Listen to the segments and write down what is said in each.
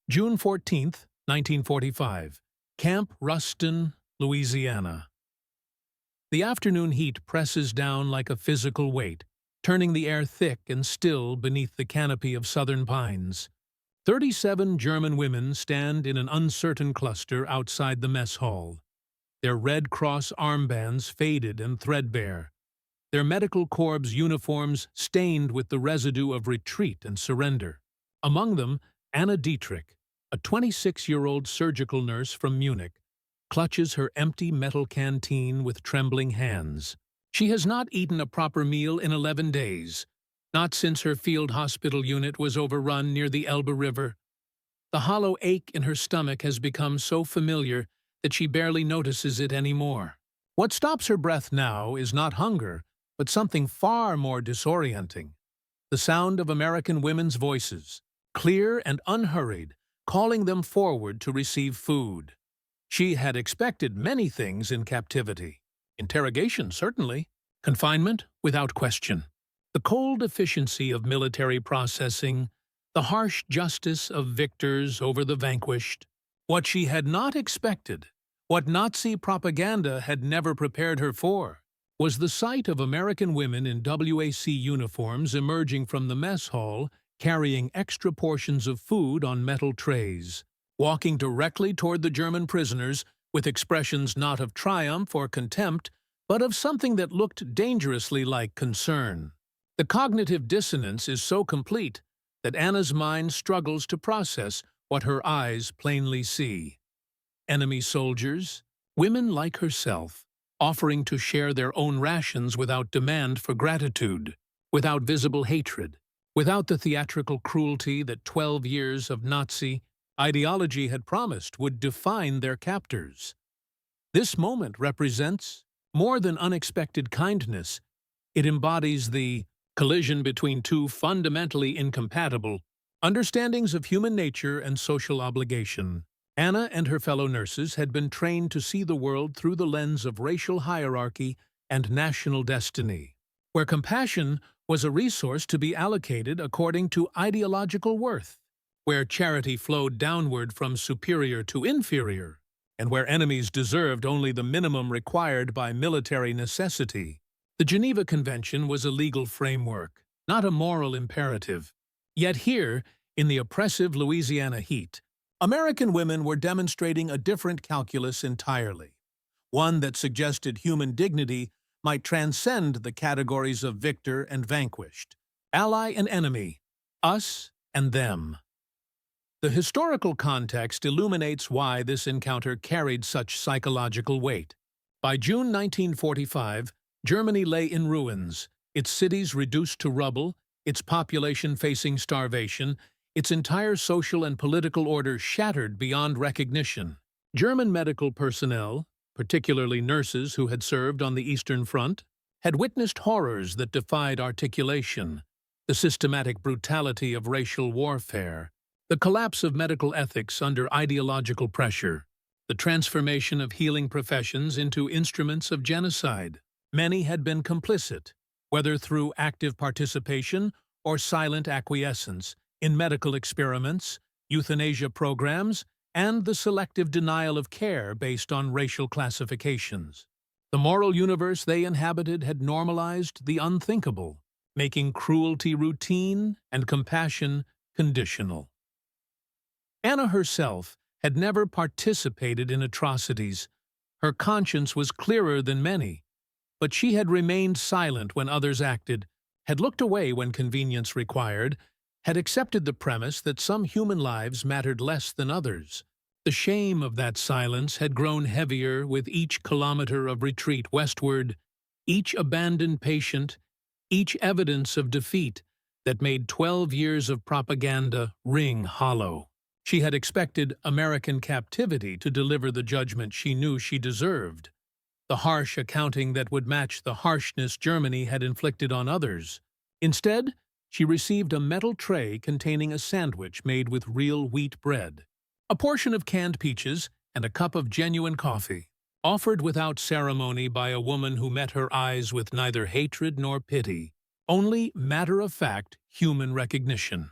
June 14th, 1945, Camp Ruston, Louisiana. The afternoon heat presses down like a physical weight, turning the air thick and still beneath the canopy of southern pines. 37 German women stand in an uncertain cluster outside the mess hall, their Red Cross armbands faded and threadbare, their medical corps uniforms stained with the residue of retreat and surrender. Among them, Dietrich, a 26-year-old surgical nurse from Munich, clutches her empty metal canteen with trembling hands. She has not eaten a proper meal in 11 days, not since her field hospital unit was overrun near the Elbe River. The hollow ache in her stomach has become so familiar that she barely notices it anymore. What stops her breath now is not hunger, but something far more disorienting. The sound of American women's voices, clear and unhurried, calling them forward to receive food. She had expected many things in captivity. Interrogation, certainly. Confinement, without question. The cold efficiency of military processing, the harsh justice of victors over the vanquished. What she had not expected, what Nazi propaganda had never prepared her for, was the sight of American women in WAC uniforms emerging from the mess hall, carrying extra portions of food on metal trays, walking directly toward the German prisoners with expressions not of triumph or contempt, but of something that looked dangerously like concern. The cognitive dissonance is so complete that Anna's mind struggles to process what her eyes plainly see. Enemy soldiers, women like herself, offering to share their own rations without demand for gratitude, without visible hatred, without the theatrical cruelty that 12 years of Nazi ideology had promised would define their captors. This moment represents more than unexpected kindness. It embodies the collision between two fundamentally incompatible understandings of human nature and social obligation. Anna and her fellow nurses had been trained to see the world through the lens of racial hierarchy and national destiny, where compassion was a resource to be allocated according to ideological worth, where charity flowed downward from superior to inferior, and where enemies deserved only the minimum required by military necessity. The Geneva Convention was a legal framework, not a moral imperative. Yet here, in the oppressive Louisiana heat, American women were demonstrating a different calculus entirely, one that suggested human dignity might transcend the categories of victor and vanquished, ally and enemy, us and them. The historical context illuminates why this encounter carried such psychological weight. By June 1945, Germany lay in ruins, its cities reduced to rubble, its population facing starvation, its entire social and political order shattered beyond recognition. German medical personnel, particularly nurses who had served on the Eastern Front, had witnessed horrors that defied articulation: the systematic brutality of racial warfare, the collapse of medical ethics under ideological pressure, the transformation of healing professions into instruments of genocide. Many had been complicit, whether through active participation or silent acquiescence, in medical experiments, euthanasia programs, and the selective denial of care based on racial classifications. The moral universe they inhabited had normalized the unthinkable, making cruelty routine and compassion conditional. Anna herself had never participated in atrocities. Her conscience was clearer than many, but she had remained silent when others acted, had looked away when convenience required, had accepted the premise that some human lives mattered less than others. The shame of that silence had grown heavier with each kilometer of retreat westward, each abandoned patient, each evidence of defeat that made 12 years of propaganda ring hollow. She had expected American captivity to deliver the judgment she knew she deserved, the harsh accounting that would match the harshness Germany had inflicted on others. Instead, she received a metal tray containing a sandwich made with real wheat bread, a portion of canned peaches, and a cup of genuine coffee, offered without ceremony by a woman who met her eyes with neither hatred nor pity, only matter-of-fact human recognition.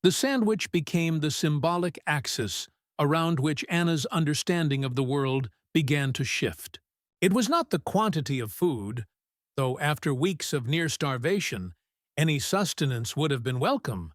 The sandwich became the symbolic axis around which Anna's understanding of the world began to shift. It was not the quantity of food, though after weeks of near starvation, any sustenance would have been welcome,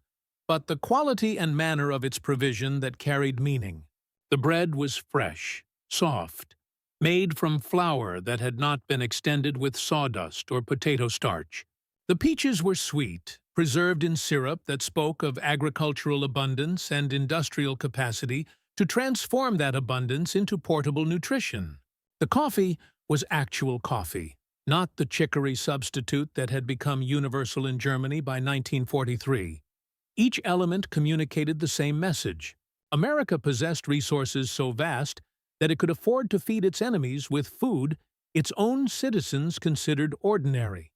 but the quality and manner of its provision that carried meaning. The bread was fresh, soft, made from flour that had not been extended with sawdust or potato starch. The peaches were sweet, preserved in syrup that spoke of agricultural abundance and industrial capacity to transform that abundance into portable nutrition. The coffee was actual coffee, not the chicory substitute that had become universal in Germany by 1943. Each element communicated the same message. America possessed resources so vast that it could afford to feed its enemies with food its own citizens considered ordinary.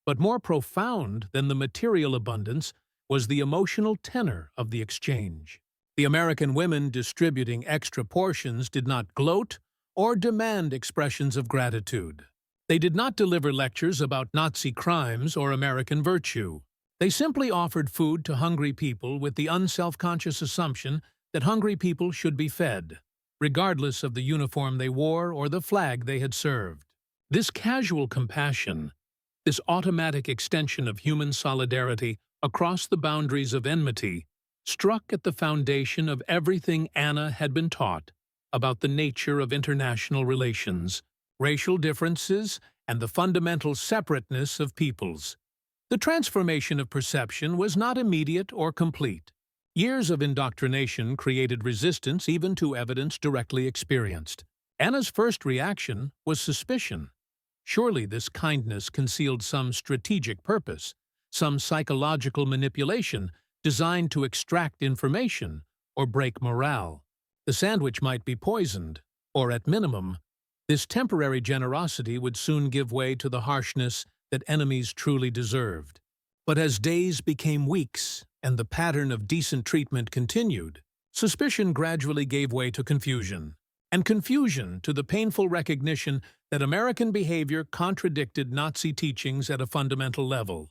But more profound than the material abundance was the emotional tenor of the exchange. The American women distributing extra portions did not gloat or demand expressions of gratitude. They did not deliver lectures about Nazi crimes or American virtue. They simply offered food to hungry people with the unselfconscious assumption that hungry people should be fed, regardless of the uniform they wore or the flag they had served. This casual compassion, this automatic extension of human solidarity across the boundaries of enmity, struck at the foundation of everything Anna had been taught about the nature of international relations, racial differences, and the fundamental separateness of peoples. The transformation of perception was not immediate or complete. Years of indoctrination created resistance even to evidence directly experienced. Anna's first reaction was suspicion. Surely this kindness concealed some strategic purpose, some psychological manipulation designed to extract information or break morale. The sandwich might be poisoned, or at minimum, this temporary generosity would soon give way to the harshness that enemies truly deserved. But as days became weeks and the pattern of decent treatment continued, suspicion gradually gave way to confusion, and confusion to the painful recognition that American behavior contradicted Nazi teachings at a fundamental level.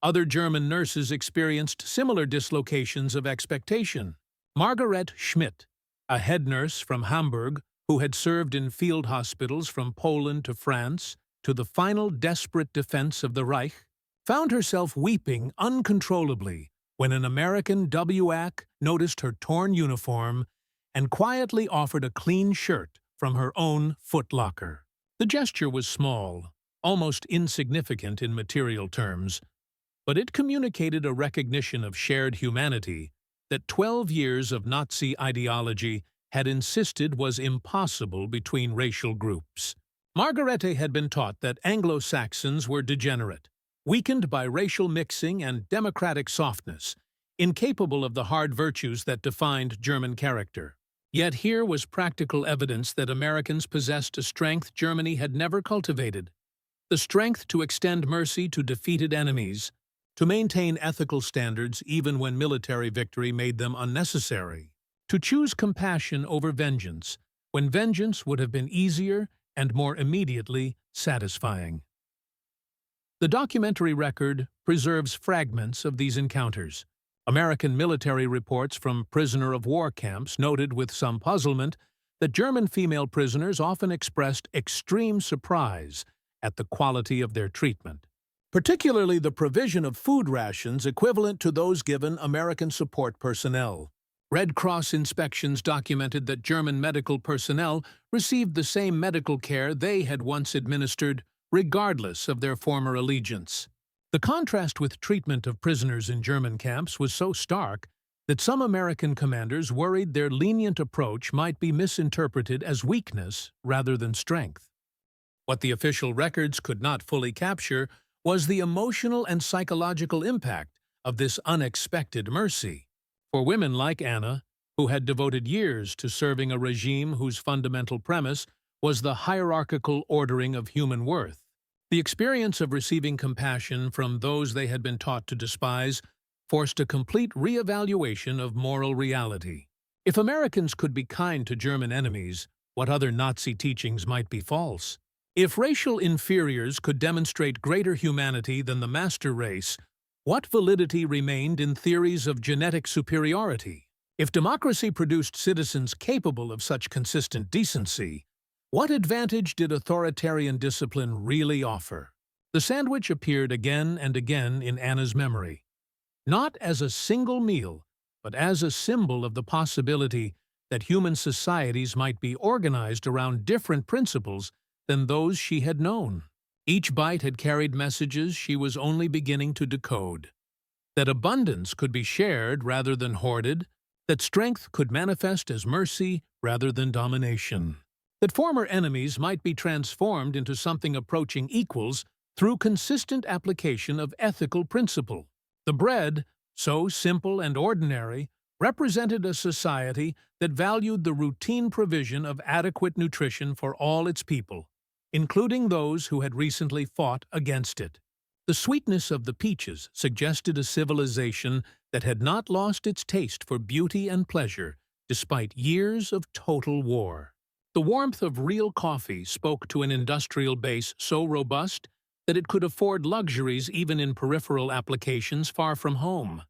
Other German nurses experienced similar dislocations of expectation. Margaret Schmidt, a head nurse from Hamburg who had served in field hospitals from Poland to France to the final desperate defense of the Reich, found herself weeping uncontrollably when an American WAC noticed her torn uniform and quietly offered a clean shirt from her own footlocker. The gesture was small, almost insignificant in material terms, but it communicated a recognition of shared humanity that 12 years of Nazi ideology had insisted was impossible between racial groups. Margarete had been taught that Anglo-Saxons were degenerate, weakened by racial mixing and democratic softness, incapable of the hard virtues that defined German character. Yet here was practical evidence that Americans possessed a strength Germany had never cultivated: the strength to extend mercy to defeated enemies, to maintain ethical standards even when military victory made them unnecessary, to choose compassion over vengeance when vengeance would have been easier and more immediately satisfying. The documentary record preserves fragments of these encounters. American military reports from prisoner of war camps noted with some puzzlement that German female prisoners often expressed extreme surprise at the quality of their treatment, particularly the provision of food rations equivalent to those given American support personnel. Red Cross inspections documented that German medical personnel received the same medical care they had once administered, regardless of their former allegiance. The contrast with treatment of prisoners in German camps was so stark that some American commanders worried their lenient approach might be misinterpreted as weakness rather than strength. What the official records could not fully capture was the emotional and psychological impact of this unexpected mercy. For women like Anna, who had devoted years to serving a regime whose fundamental premise was the hierarchical ordering of human worth, the experience of receiving compassion from those they had been taught to despise forced a complete reevaluation of moral reality. If Americans could be kind to German enemies, what other Nazi teachings might be false? If racial inferiors could demonstrate greater humanity than the master race, What validity remained in theories of genetic superiority? If democracy produced citizens capable of such consistent decency, what advantage did authoritarian discipline really offer? The sandwich appeared again and again in Anna's memory, not as a single meal, but as a symbol of the possibility that human societies might be organized around different principles than those she had known. Each bite had carried messages she was only beginning to decode. That abundance could be shared rather than hoarded, that strength could manifest as mercy rather than domination, that former enemies might be transformed into something approaching equals through consistent application of ethical principle. The bread, so simple and ordinary, represented a society that valued the routine provision of adequate nutrition for all its people, including those who had recently fought against it. The sweetness of the peaches suggested a civilization that had not lost its taste for beauty and pleasure despite years of total war. The warmth of real coffee spoke to an industrial base so robust that it could afford luxuries even in peripheral applications far from home.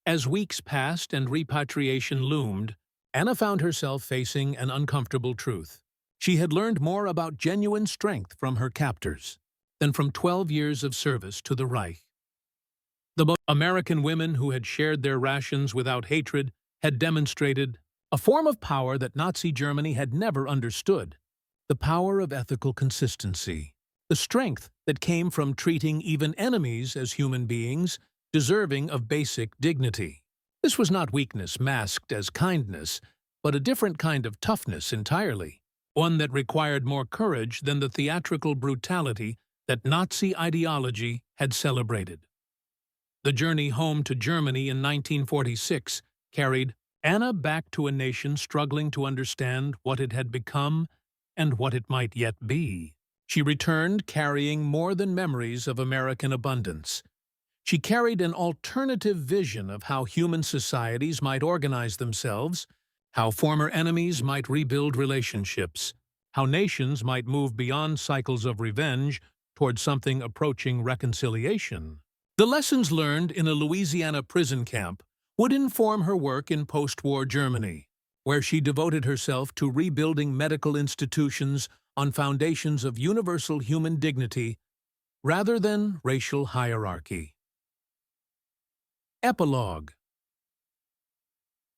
As weeks passed and repatriation loomed, Anna found herself facing an uncomfortable truth. She had learned more about genuine strength from her captors than from 12 years of service to the Reich. The American women who had shared their rations without hatred had demonstrated a form of power that Nazi Germany had never understood, the power of ethical consistency, the strength that came from treating even enemies as human beings deserving of basic dignity. This was not weakness masked as kindness, but a different kind of toughness entirely, one that required more courage than the theatrical brutality that Nazi ideology had celebrated. The journey home to Germany in 1946 carried Anna back to a nation struggling to understand what it had become and what it might yet be. She returned carrying more than memories of American abundance. She carried an alternative vision of how human societies might organize themselves, how former enemies might rebuild relationships, how nations might move beyond cycles of revenge toward something approaching reconciliation. The lessons learned in a Louisiana prison camp would inform her work in post-war Germany, where she devoted herself to rebuilding medical institutions on foundations of universal human dignity rather than racial hierarchy. Epilogue.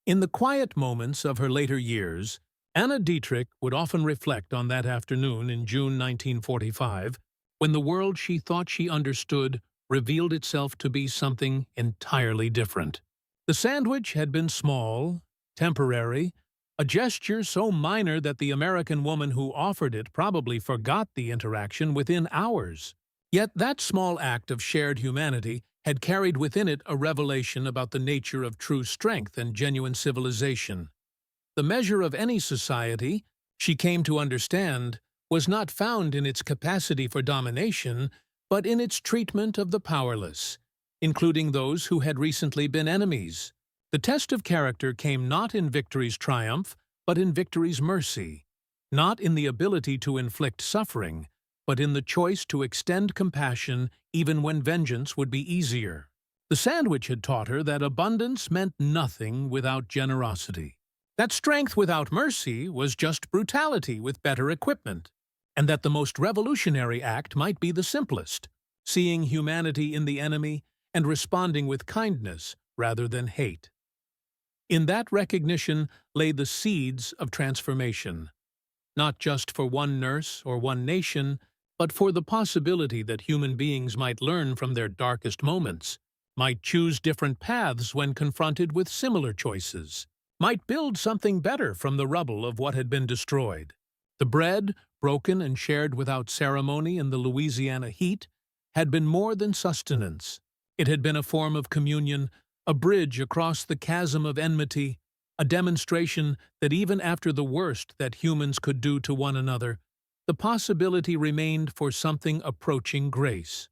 In the quiet moments of her later years, Anna Dietrich would often reflect on that afternoon in June 1945, when the world she thought she understood revealed itself to be something entirely different. The sandwich had been small, temporary, a gesture so minor that the American woman who offered it probably forgot the interaction within hours. Yet that small act of shared humanity had carried within it a revelation about the nature of true strength and genuine civilization. The measure of any society, she came to understand, was not found in its capacity for domination, but in its treatment of the powerless, including those who had recently been enemies. The test of character came not in victory's triumph, but in victory's mercy, not in the ability to inflict suffering, but in the choice to extend compassion even when vengeance would be easier. The sandwich had taught her that abundance meant nothing without generosity, that strength without mercy was just brutality with better equipment, and that the most revolutionary act might be the simplest, seeing humanity in the enemy and responding with kindness rather than hate. In that recognition lay the seeds of transformation, not just for one nurse or one nation, but for the possibility that human beings might learn from their darkest moments, might choose different paths when confronted with similar choices, might build something better from the rubble of what had been destroyed. The bread, broken and shared without ceremony in the Louisiana heat, had been more than sustenance. It had been a form of communion, a bridge across the chasm of enmity, a demonstration that even after the worst that humans could do to one another, the possibility remained for something approaching grace.